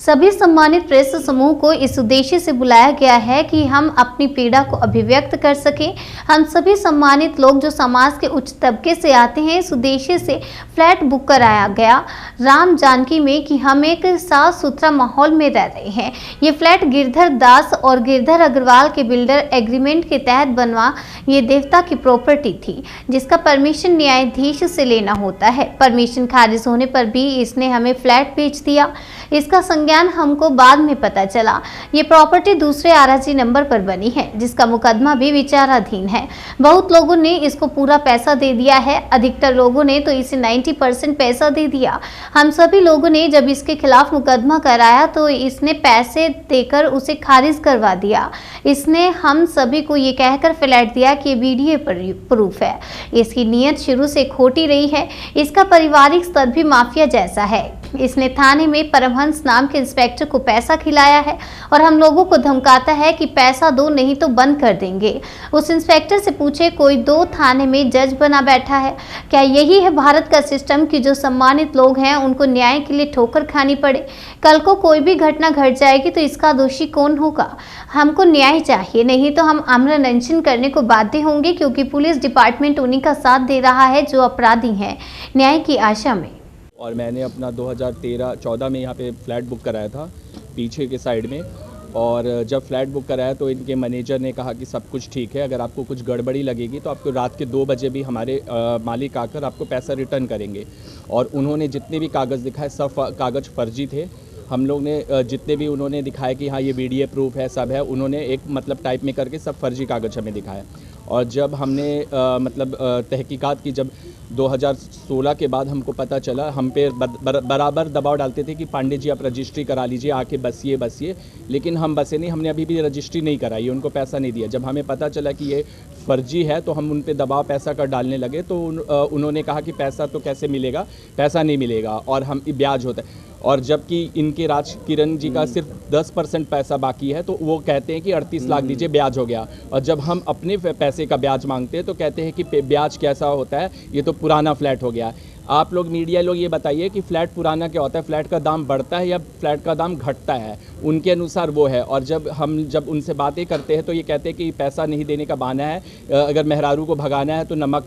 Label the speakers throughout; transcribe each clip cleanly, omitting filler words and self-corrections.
Speaker 1: सभी सम्मानित प्रेस समूह को इस उद्देश्य से बुलाया गया है कि हम अपनी पीड़ा को अभिव्यक्त कर सकें। हम सभी सम्मानित लोग जो समाज के उच्च तबके से आते हैं, इस उद्देश्य से फ्लैट बुक कराया गया राम जानकी में कि हम एक साफ सुथरा माहौल में रह रहे हैं। ये फ्लैट गिरधर दास और गिरधर अग्रवाल के बिल्डर एग्रीमेंट के तहत बनवा ये देवता की प्रॉपर्टी थी, जिसका परमिशन न्यायाधीश से लेना होता है। परमिशन खारिज होने पर भी इसने हमें फ्लैट बेच दिया। इसका संज्ञान हमको बाद में पता चला। ये प्रॉपर्टी दूसरे आरजी नंबर पर बनी है, जिसका मुकदमा भी विचाराधीन है। बहुत लोगों ने इसको पूरा पैसा दे दिया है, अधिकतर लोगों ने तो इसे 90% पैसा दे दिया। हम सभी लोगों ने जब इसके खिलाफ मुकदमा कराया तो इसने पैसे देकर उसे खारिज करवा दिया। इसने हम सभी को ये कहकर फ्लैट दिया कि वीडियो प्रूफ है। इसकी नीयत शुरू से खोटी रही है। इसका पारिवारिक स्तर भी माफिया जैसा है। इसने थाने में परमहंस नाम के इंस्पेक्टर को पैसा खिलाया है और हम लोगों को धमकाता है कि पैसा दो नहीं तो बंद कर देंगे। उस इंस्पेक्टर से पूछे, कोई दो थाने में जज बना बैठा है। क्या यही है भारत का सिस्टम कि जो सम्मानित लोग हैं उनको न्याय के लिए ठोकर खानी पड़े? कल को कोई भी घटना घट जाएगी तो इसका दोषी कौन होगा? हमको न्याय चाहिए, नहीं तो हम आमरण अनशन करने को बाध्य होंगे, क्योंकि पुलिस डिपार्टमेंट उन्हीं का साथ दे रहा है जो अपराधी हैं, न्याय की आशा में।
Speaker 2: और मैंने अपना 2013-14 में यहाँ पे फ्लैट बुक कराया था पीछे के साइड में। और जब फ्लैट बुक कराया तो इनके मैनेजर ने कहा कि सब कुछ ठीक है, अगर आपको कुछ गड़बड़ी लगेगी तो आपको रात के 2 बजे भी हमारे मालिक आकर आपको पैसा रिटर्न करेंगे। और उन्होंने जितने भी कागज़ दिखाए सब कागज़ फर्जी थे। हम लोग ने जितने भी उन्होंने दिखाया कि हाँ ये वीडियो प्रूफ है, सब है, उन्होंने एक मतलब टाइप में करके सब फर्जी कागज़ हमें दिखाया। और जब हमने तहकीकात की, जब 2016 के बाद हमको पता चला, हम पे बराबर दबाव डालते थे कि पांडे जी आप रजिस्ट्री करा लीजिए, आके बसिए, लेकिन हम बसे नहीं। हमने अभी भी रजिस्ट्री नहीं कराई, उनको पैसा नहीं दिया। जब हमें पता चला कि ये फर्जी है तो हम उन पे दबाव पैसा कर डालने लगे। तो उन्होंने कहा कि पैसा तो कैसे मिलेगा, पैसा नहीं मिलेगा और हम ब्याज होता है। और जबकि इनके राज किरण जी का सिर्फ 10% पैसा बाकी है, तो वो कहते हैं कि 38 लाख दीजिए, ब्याज हो गया। और जब हम अपने पैसे का ब्याज मांगते हैं तो कहते हैं कि ब्याज कैसा होता है, ये तो पुराना फ्लैट हो गया। आप लोग मीडिया लोग ये बताइए कि फ़्लैट पुराना क्या होता है? फ्लैट का दाम बढ़ता है या फ्लैट का दाम घटता है? उनके अनुसार वो है। और जब उनसे बातें करते हैं तो ये कहते हैं कि पैसा नहीं देने का बहाना है, अगर मेहरारू को भगाना है तो नमक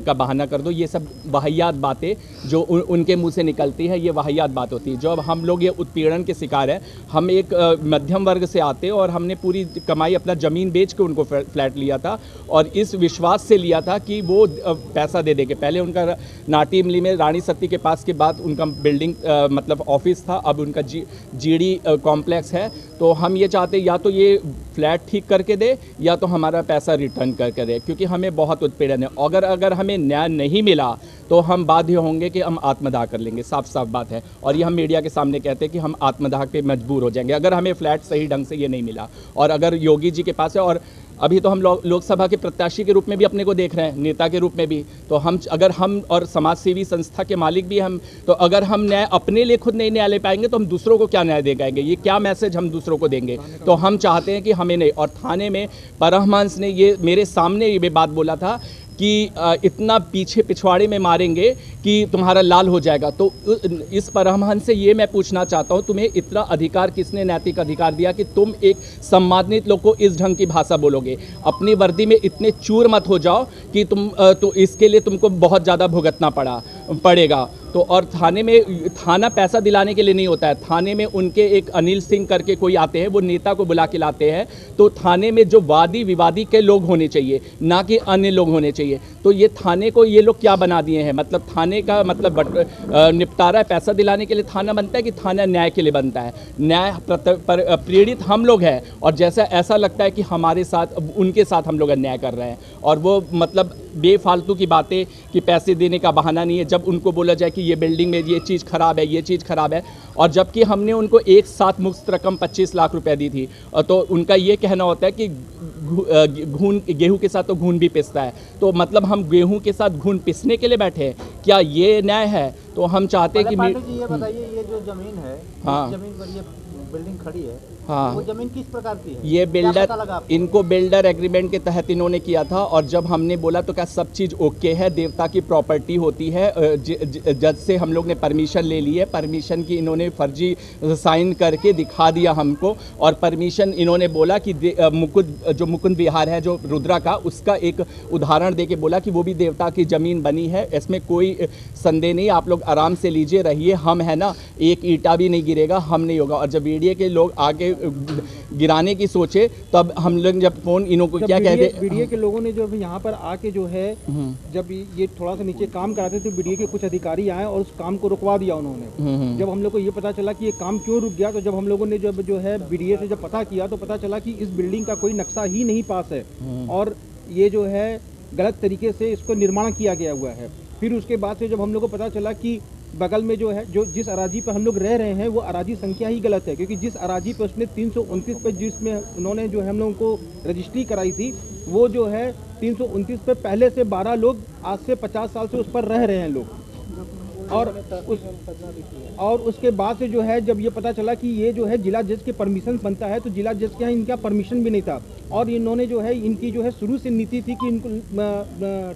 Speaker 2: का बहाना कर दो। ये सब वाहियात बातें जो उनके मुंह से निकलती है, ये वाहियात बात होती है। जो अब हम लोग ये उत्पीड़न के शिकार हैं, हम एक मध्यम वर्ग से आते और हमने पूरी कमाई अपना ज़मीन बेच के उनको फ्लैट लिया था और इस विश्वास से लिया था कि वो पैसा दे देंगे। पहले उनका नाटी इमली में रानी सती के पास के बाद उनका बिल्डिंग मतलब ऑफिस था, अब उनका जीडी कॉम्प्लेक्स है। तो हम ये चाहते या तो ये फ्लैट ठीक करके दे या तो हमारा पैसा रिटर्न करके दे, क्योंकि हमें बहुत उत्पीड़न है। अगर हमें न्याय नहीं मिला तो हम बाध्य होंगे कि हम आत्मदाह कर लेंगे। साफ साफ बात है। और ये हम मीडिया के सामने कहते हैं कि हम आत्मदाह पे मजबूर हो जाएंगे अगर हमें फ्लैट सही ढंग से ये नहीं मिला। और अगर योगी जी के पास है, और अभी तो हम लोकसभा के प्रत्याशी के रूप में भी अपने को देख रहे हैं, नेता के रूप में भी, तो अगर हम और समाज सेवी संस्था के मालिक भी हम, तो अगर हम न्याय अपने लिए खुद नहीं न्याय ले पाएंगे तो हम दूसरों को क्या न्याय दे पाएंगे? ये क्या मैसेज हम दूसरों को देंगे? तो हम चाहते हैं कि हमें नहीं। और थाने में परमहंस ने ये मेरे सामने ये बात बोला था कि इतना पीछे पिछवाड़े में मारेंगे कि तुम्हारा लाल हो जाएगा। तो इस परमहंस से ये मैं पूछना चाहता हूँ, तुम्हें इतना अधिकार किसने, नैतिक अधिकार दिया कि तुम एक सम्मानित लोग को इस ढंग की भाषा बोलोगे? अपनी वर्दी में इतने चूर मत हो जाओ कि तो इसके लिए तुमको बहुत ज़्यादा भुगतना पड़ेगा। तो और थाना पैसा दिलाने के लिए नहीं होता है। थाने में उनके एक अनिल सिंह करके कोई आते हैं, वो नेता को बुला के लाते हैं। तो थाने में जो वादी विवादी के लोग होने चाहिए, ना कि अन्य लोग होने चाहिए। तो ये थाने को ये लोग क्या बना दिए हैं? मतलब थाने का मतलब निपटारा है, पैसा दिलाने के लिए थाना बनता है कि थाना न्याय के लिए बनता है? न्याय पीड़ित हम लोग हैं और जैसा ऐसा लगता है कि हमारे साथ, उनके साथ हम लोग अन्याय कर रहे हैं। और वो मतलब बेफालतू की बातें कि पैसे देने का बहाना नहीं है। जब उनको बोला जाए कि ये बिल्डिंग में ये चीज़ ख़राब है, ये चीज़ ख़राब है, और जबकि हमने उनको एक साथ मुफ्त रकम 25 लाख रुपए दी थी, तो उनका ये कहना होता है कि गेहूं के साथ तो घून भी पिसता है। तो मतलब हम गेहूं के साथ घून पिसने के लिए बैठे हैं? क्या ये न्याय है? तो हम चाहते हैं कि
Speaker 3: ये बताइए, ये जो ज़मीन है,
Speaker 2: हाँ,
Speaker 3: ज़मीन पर ये बिल्डिंग खड़ी है,
Speaker 2: हाँ।
Speaker 3: वो जमीन किस प्रकार की है?
Speaker 2: ये
Speaker 3: क्या पता लगा
Speaker 2: बिल्डर
Speaker 3: आपको?
Speaker 2: इनको बिल्डर एग्रीमेंट के तहत इन्होंने किया था, और जब हमने बोला तो क्या सब चीज़ ओके है, देवता की प्रॉपर्टी होती है, जज से हम लोग ने परमिशन ले ली है, परमिशन की इन्होंने फर्जी साइन करके दिखा दिया हमको, और परमिशन इन्होंने बोला कि मुकुंद विहार है जो रुद्रा का, उसका एक उदाहरण दे के बोला कि वो भी देवता की ज़मीन बनी है, इसमें कोई संदेह नहीं, आप लोग आराम से लीजिए रहिए, हम है ना, एक ईंटा भी नहीं गिरेगा, हम नहीं होगा। और जब वीडियो के लोग आगे गिराने की सोचे, तब हम लोग जब फोन इनको क्या कहते,
Speaker 4: बीडीए के लोगों ने जो यहाँ पर आके जो है, जब ये थोड़ा सा नीचे काम कराते थे, बीडीए के कुछ अधिकारी आए और उस काम को रुकवा दिया उन्होंने। जब हम लोग को ये पता चला कि ये काम क्यों रुक गया, तो जब हम लोगों ने जो है बीडीए से जब पता किया, तो पता चला कि इस बिल्डिंग का कोई नक्शा ही नहीं पास है, और ये जो है गलत तरीके से इसको निर्माण किया गया हुआ है। फिर उसके बाद से जब हम लोग को पता चला कि बगल में जो है, जो जिस अराजी पर हम लोग रह रहे हैं, वो अराजी संख्या ही गलत है, क्योंकि जिस अराजी पर उसने 329 पे जिसमें उन्होंने जो है हम लोगों को रजिस्ट्री कराई थी, वो जो है 329 पे पहले से 12 लोग आज से 50 साल से उस पर रह रहे हैं लोग। और उसके बाद से जो है जब ये पता चला कि ये जो है जिला जज के परमिशन बनता है, तो जिला जज के यहाँ इनका परमिशन भी नहीं था, और इन्होंने जो है इनकी जो है शुरू से नीति थी कि इनको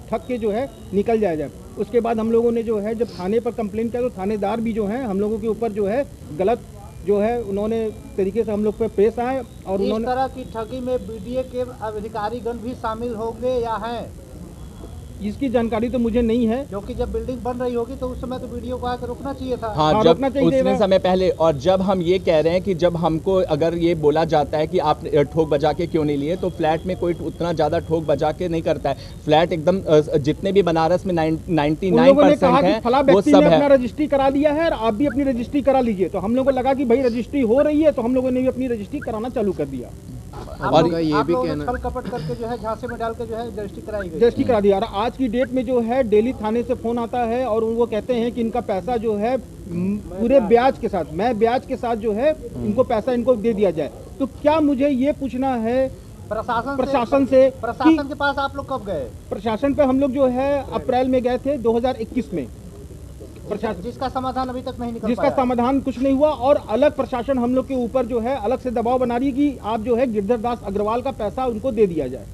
Speaker 4: ठग के जो है निकल जाए। उसके बाद हम लोगों ने जो है जब थाने पर कंप्लेंट किया, तो थानेदार भी जो है हम लोगों के ऊपर जो है गलत जो है उन्होंने तरीके से हम लोग पे पेश आए, और
Speaker 3: इस
Speaker 4: उन्होंने
Speaker 3: तरह की ठगी में बीडीए के अधिकारीगण भी शामिल होंगे या हैं?
Speaker 4: इसकी जानकारी तो मुझे नहीं है,
Speaker 3: क्योंकि जब बिल्डिंग बन रही होगी तो उस समय तो वीडियो को आकर रुकना चाहिए था।
Speaker 2: हाँ,
Speaker 4: हाँ,
Speaker 2: जब
Speaker 4: रोकना चाहिए
Speaker 2: उतने
Speaker 4: था।
Speaker 2: समय पहले। और जब हम ये कह रहे हैं कि जब हमको अगर ये बोला जाता है कि आप ठोक बजा के क्यों नहीं लिए, तो फ्लैट में कोई उतना ज़्यादा ठोक बजा के नहीं करता है। फ्लैट एकदम जितने भी बनारस में 99% है वो सब है।
Speaker 4: अपना रजिस्ट्री करा दिया है, और आप भी अपनी रजिस्ट्री करा लीजिए। तो हम लोगों को लगा कि भाई रजिस्ट्री हो रही है, तो हम लोगों ने भी अपनी रजिस्ट्री कराना चालू कर दिया,
Speaker 2: और
Speaker 3: ये भी कहना छल कपट करके जो है झांसे में डाल के जो है रजिस्ट्री कराई गई।
Speaker 4: रजिस्ट्री करा दिया। और आज की डेट में जो है डेली थाने से फोन आता है, और वो कहते हैं कि इनका पैसा जो है पूरे ब्याज के साथ, मैं ब्याज के साथ जो है इनको पैसा इनको दे दिया जाए। तो क्या मुझे ये पूछना है प्रशासन से
Speaker 3: प्रशासन के पास आप लोग कब गए?
Speaker 4: प्रशासन पे हम लोग जो है अप्रैल में गए थे 2021 में। प्रशासन
Speaker 3: जिसका समाधान अभी तक नहीं निकल
Speaker 4: जिसका
Speaker 3: पाया।
Speaker 4: समाधान कुछ नहीं हुआ, और अलग प्रशासन हम लोग के ऊपर जो है अलग से दबाव बना रही है कि आप जो है गिरधर दास अग्रवाल का पैसा उनको दे दिया जाए।